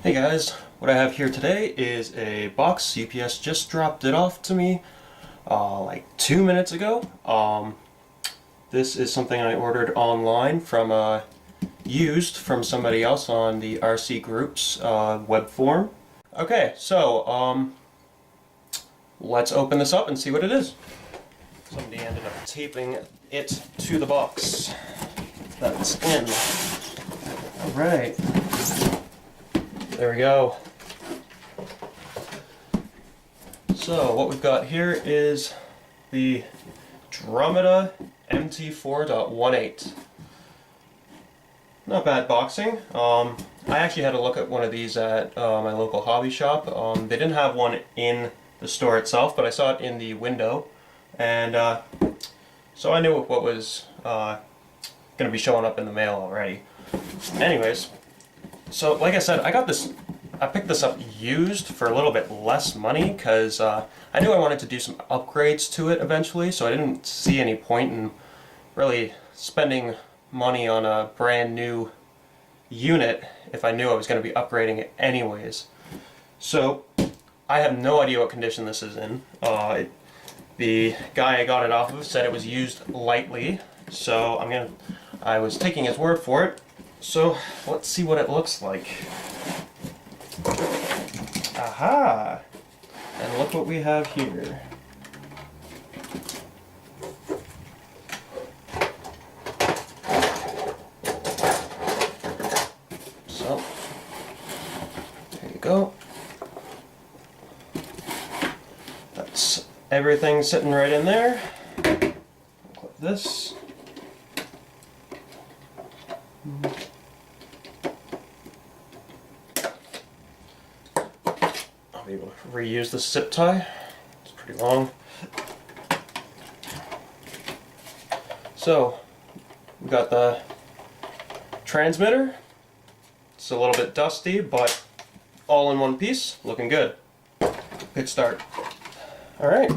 Hey guys, what I have here today is a box. UPS just dropped it off to me like 2 minutes ago. This is something I ordered online from used from somebody else on the RC Group's web form. Okay, so let's open this up and see what it is. Somebody ended up taping it to the box that's in. Alright. There we go. So what we've got here is the Dromida MT4.18. Not bad boxing. I actually had a look at one of these at my local hobby shop. They didn't have one in the store itself, but I saw it in the window, and so I knew what was going to be showing up in the mail already. Anyways. So, like I said, I picked this up used for a little bit less money because I knew I wanted to do some upgrades to it eventually, so I didn't see any point in really spending money on a brand new unit if I knew I was going to be upgrading it anyways. So, I have no idea what condition this is in. The guy I got it off of said it was used lightly, so I was taking his word for it. So, let's see what it looks like. Aha! And look what we have here. So, there you go. That's everything sitting right in there. Clip this. I'll be able to reuse the zip tie. It's pretty long. So, we've got the transmitter. It's a little bit dusty, but all in one piece, looking good. Good start. Alright.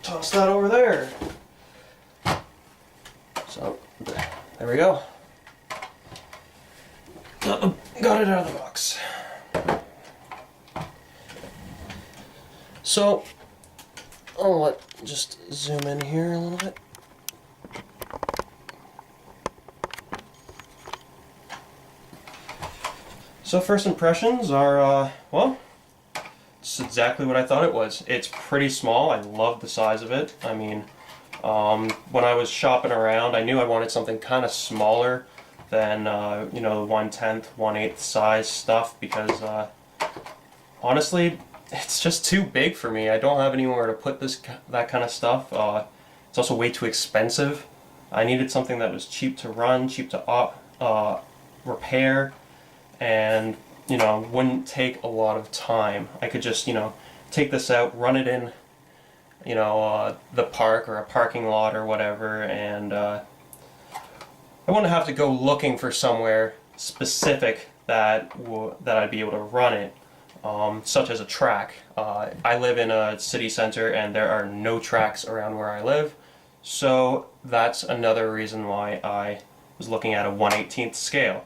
Toss that over there. So, there we go. Got it out of the box. So, I'll just zoom in here a little bit. So first impressions are, well, it's exactly what I thought it was. It's pretty small. I love the size of it. I mean, when I was shopping around, I knew I wanted something kind of smaller than you know, the 1/10, 1/8 size stuff, because honestly, it's just too big for me. I don't have anywhere to put that kind of stuff. It's also way too expensive. I needed something that was cheap to run, cheap to repair, and you know, wouldn't take a lot of time. I could just, you know, take this out, run it in, you know, the park or a parking lot or whatever, and I wouldn't have to go looking for somewhere specific that I'd be able to run it, such as a track. I live in a city center and there are no tracks around where I live, so that's another reason why I was looking at a 1/18 scale.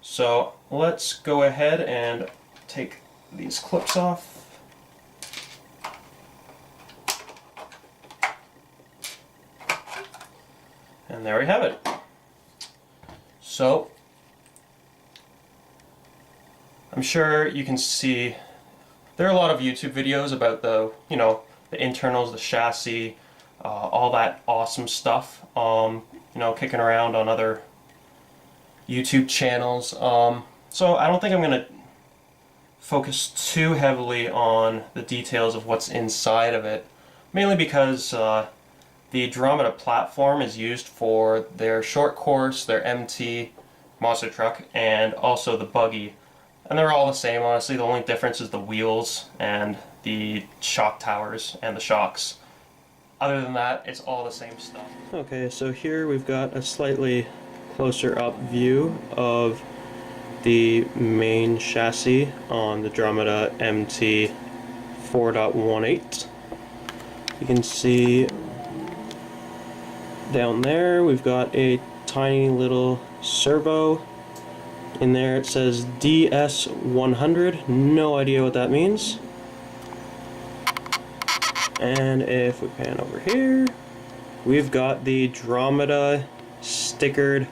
So let's go ahead and take these clips off. And there we have it. So, I'm sure you can see there are a lot of YouTube videos about the, you know, the internals, the chassis, all that awesome stuff, you know, kicking around on other YouTube channels. So I don't think I'm going to focus too heavily on the details of what's inside of it, mainly because the Dromida platform is used for their short course, their MT monster truck, and also the buggy. And they're all the same, honestly. The only difference is the wheels and the shock towers and the shocks. Other than that, it's all the same stuff. Okay, so here we've got a slightly closer up view of the main chassis on the Dromida MT4.18. You can see Down there we've got a tiny little servo. In there it says DS100, no idea what that means. And if we pan over here, we've got the Dromida stickered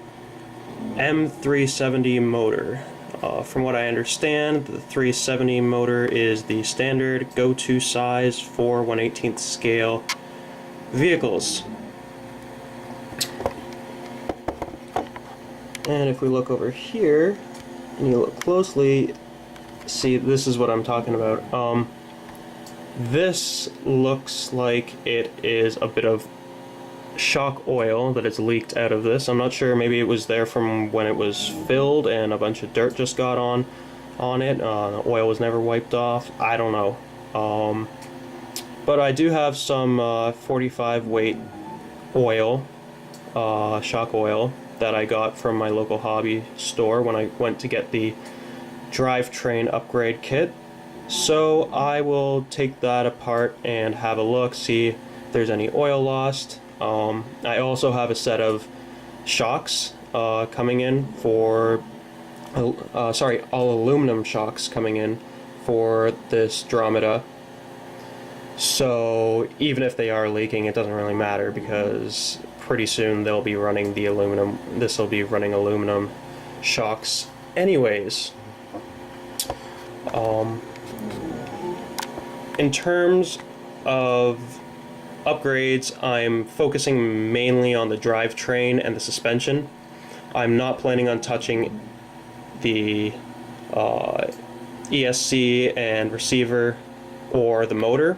M370 motor. From what I understand, the 370 motor is the standard go-to size for 1/18th scale vehicles. And if we look over here, and you look closely, see, this is what I'm talking about. This looks like it is a bit of shock oil that is leaked out of this. I'm not sure, maybe it was there from when it was filled and a bunch of dirt just got on it. The oil was never wiped off. I don't know. But I do have some 45 weight oil, shock oil, that I got from my local hobby store when I went to get the drivetrain upgrade kit. So I will take that apart and have a look, see if there's any oil lost. I also have a set of shocks coming in for, all aluminum shocks coming in for this Dromida. So even if they are leaking, it doesn't really matter, because pretty soon they'll be running the aluminum. This will be running aluminum shocks anyways. In terms of upgrades, I'm focusing mainly on the drivetrain and the suspension. I'm not planning on touching the ESC and receiver or the motor.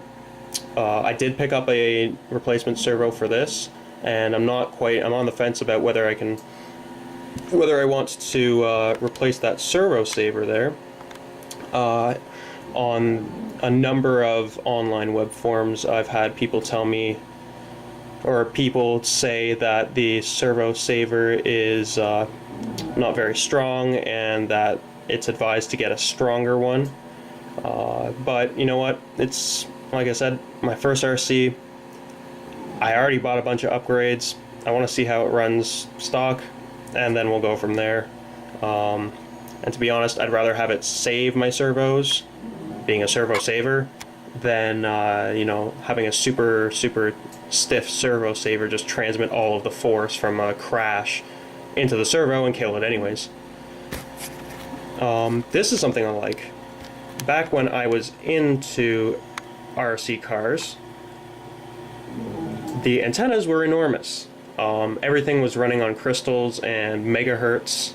I did pick up a replacement servo for this, and I'm on the fence about whether I want to replace that servo saver there. On a number of online web forums, I've had people tell me, or people say, that the servo saver is not very strong and that it's advised to get a stronger one. But you know what? It's, like I said, my first RC. I already bought a bunch of upgrades. I want to see how it runs stock, and then we'll go from there. And to be honest, I'd rather have it save my servos, being a servo saver, than having a super stiff servo saver just transmit all of the force from a crash into the servo and kill it anyways. This is something I like. Back when I was into RC cars, the antennas were enormous. Everything was running on crystals and megahertz.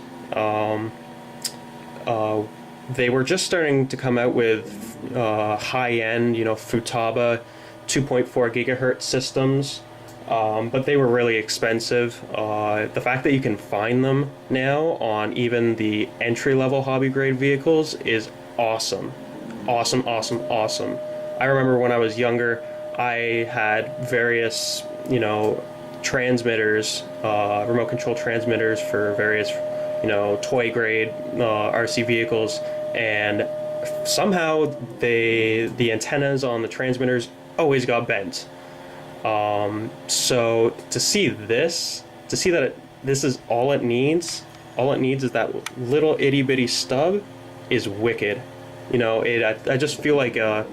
They were just starting to come out with high-end, Futaba 2.4 gigahertz systems, but they were really expensive. The fact that you can find them now on even the entry-level hobby-grade vehicles is awesome. Awesome, awesome, awesome. I remember when I was younger, I had various, transmitters, remote control transmitters for various, toy grade RC vehicles, and somehow the antennas on the transmitters always got bent. So to see that this is all it needs is that little itty bitty stub, is wicked. I just feel like the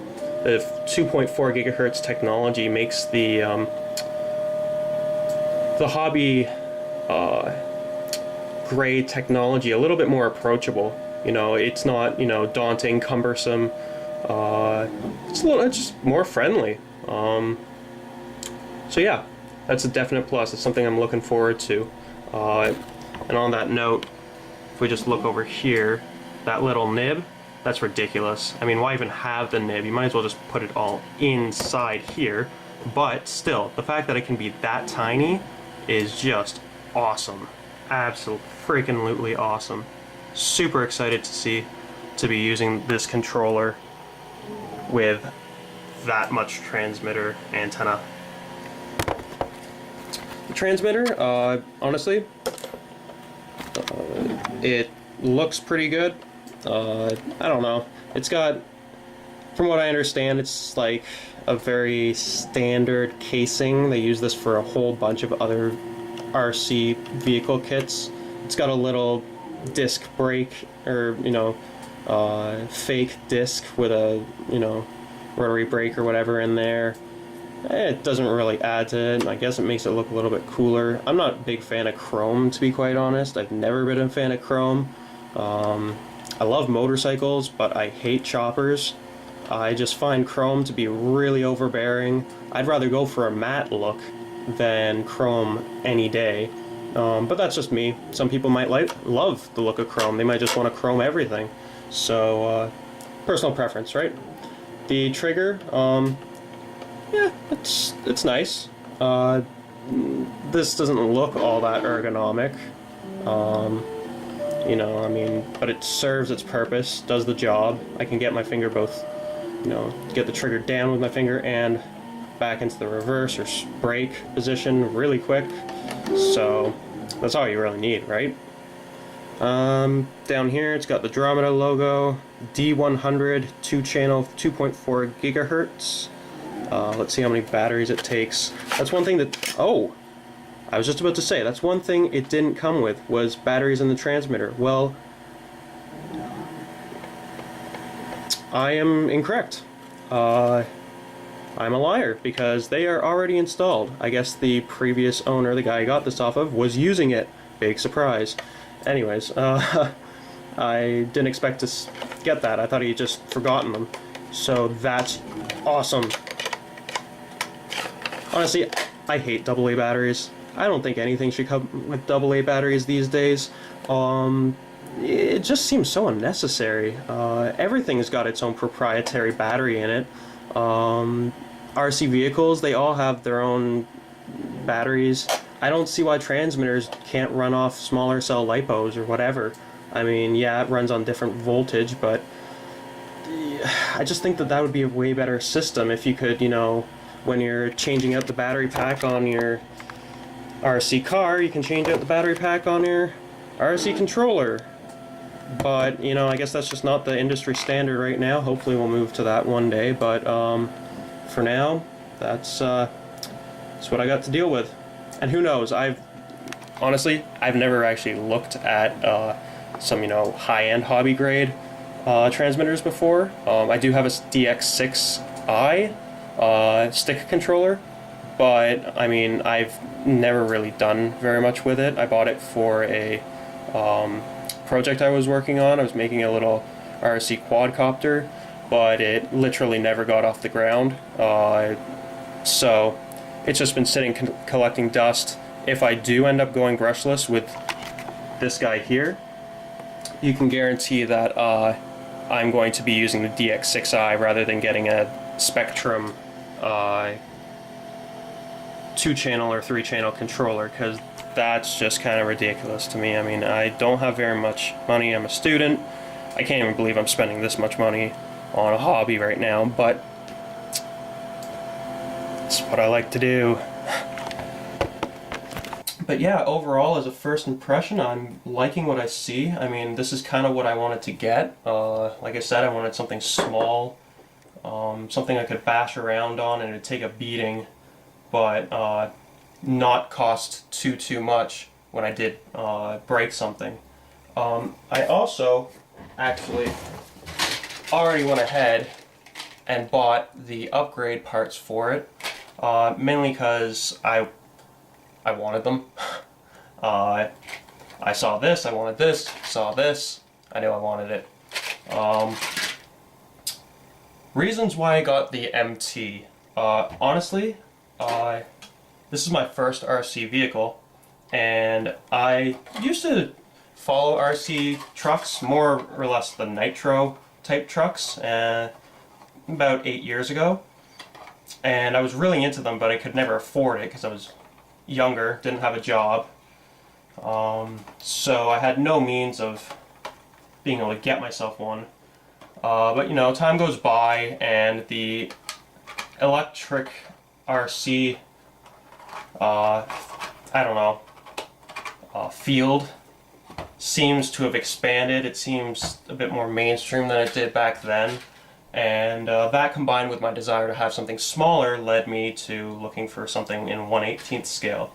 2.4 gigahertz technology makes the hobby grade technology a little bit more approachable. It's not daunting, cumbersome. It's just more friendly. So yeah, that's a definite plus. It's something I'm looking forward to. And on that note, if we just look over here, that little nib, that's ridiculous. I mean, why even have the nib? You might as well just put it all inside here. But still, the fact that it can be that tiny is just awesome. Absolutely freaking awesome. Super excited to be using this controller with that much transmitter antenna. The transmitter, honestly, it looks pretty good. I don't know. It's got from what I understand, it's like a very standard casing. They use this for a whole bunch of other RC vehicle kits. It's got a little disc brake, or fake disc with a rotary brake or whatever in there. It doesn't really add to it. I guess it makes it look a little bit cooler. I'm not a big fan of chrome, to be quite honest. I've never been a fan of chrome. I love motorcycles, but I hate choppers. I just find chrome to be really overbearing. I'd rather go for a matte look than chrome any day. But that's just me. Some people might love the look of chrome. They might just want to chrome everything. So, personal preference, right? The trigger, yeah, it's nice. This doesn't look all that ergonomic. But it serves its purpose, does the job. I can get my finger both, get the trigger down with my finger and back into the reverse or brake position really quick. So that's all you really need, right? Down here it's got the Dromida logo, D100, 2-channel, 2.4 gigahertz. Let's see how many batteries it takes. That's one thing that, I was just about to say, that's one thing it didn't come with, was batteries in the transmitter. Well, I am incorrect. I'm a liar, because they are already installed. I guess the previous owner, the guy I got this off of, was using it. Big surprise. Anyways, I didn't expect to get that. I thought he had just forgotten them. So that's awesome. Honestly, I hate AA batteries. I don't think anything should come with AA batteries these days. It just seems so unnecessary. Everything's got its own proprietary battery in it. RC vehicles, they all have their own batteries. I don't see why transmitters can't run off smaller cell lipos or whatever. I mean, yeah, it runs on different voltage, but I just think that would be a way better system if you could, when you're changing out the battery pack on your RC car, you can change out the battery pack on your RC controller. But, I guess that's just not the industry standard right now. Hopefully we'll move to that one day, but for now, that's what I got to deal with. And who knows, honestly, I've never actually looked at some, high-end hobby grade transmitters before. I do have a DX6i stick controller, but I mean, I've never really done very much with it. I bought it for a project I was working on. I was making a little RC quadcopter, but it literally never got off the ground. So it's just been sitting collecting dust. If I do end up going brushless with this guy here, you can guarantee that I'm going to be using the DX6i rather than getting a Spectrum 2-channel or 3-channel controller, because that's just kind of ridiculous to me. I mean, I don't have very much money. I'm a student. I can't even believe I'm spending this much money on a hobby right now, but it's what I like to do. But yeah, overall, as a first impression, I'm liking what I see. I mean, this is kind of what I wanted to get. Like I said, I wanted something small, something I could bash around on and it'd take a beating, but not cost too much when I did break something. I also actually already went ahead and bought the upgrade parts for it, mainly because I wanted them. I saw this, I wanted this, saw this, I knew I wanted it. Reasons why I got the MT. Honestly, this is my first RC vehicle, and I used to follow RC trucks, more or less the nitro type trucks, about 8 years ago. And I was really into them, but I could never afford it because I was younger, didn't have a job. So I had no means of being able to get myself one. But time goes by and the electric RC, field seems to have expanded. It seems a bit more mainstream than it did back then. And that combined with my desire to have something smaller led me to looking for something in 1/18 scale.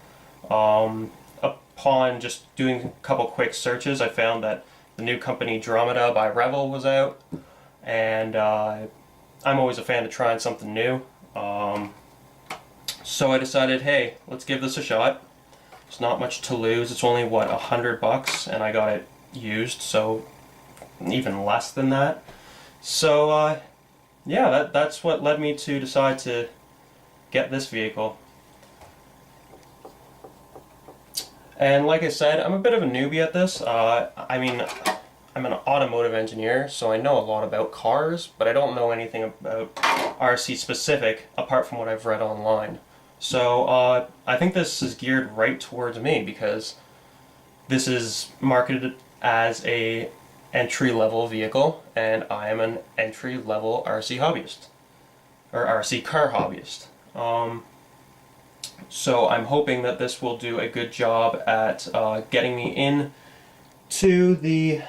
Upon just doing a couple quick searches, I found that the new company Dromida by Revel was out, and I'm always a fan of trying something new. So I decided, hey, let's give this a shot. It's not much to lose. It's only, what, $100, and I got it used, so even less than that. So yeah, that's what led me to decide to get this vehicle. And like I said, I'm a bit of a newbie at this. I mean, I'm an automotive engineer, so I know a lot about cars, but I don't know anything about RC specific apart from what I've read online. So I think this is geared right towards me because this is marketed as a entry-level vehicle, and I am an entry-level RC hobbyist, or RC car hobbyist. So I'm hoping that this will do a good job at getting me in to the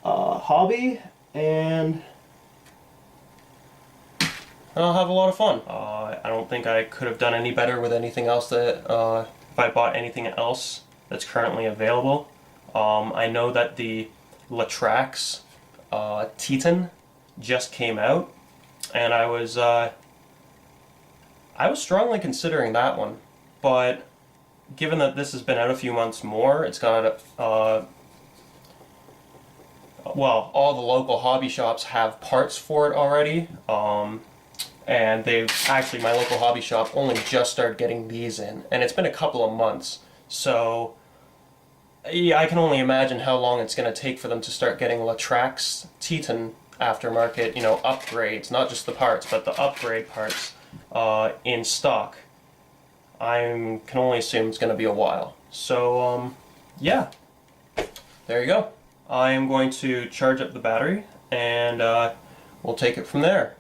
hobby, and I'll have a lot of fun. I don't think I could have done any better with anything else that if I bought anything else that's currently available. I know that the Latrax Titan just came out, and I was strongly considering that one, but given that this has been out a few months more, it's got well, all the local hobby shops have parts for it already, and they've actually, my local hobby shop only just started getting these in, and it's been a couple of months, so yeah, I can only imagine how long it's going to take for them to start getting Latrax Titan aftermarket, you know, upgrades, not just the parts, but the upgrade parts in stock. I can only assume it's going to be a while. So, yeah, there you go. I am going to charge up the battery, and we'll take it from there.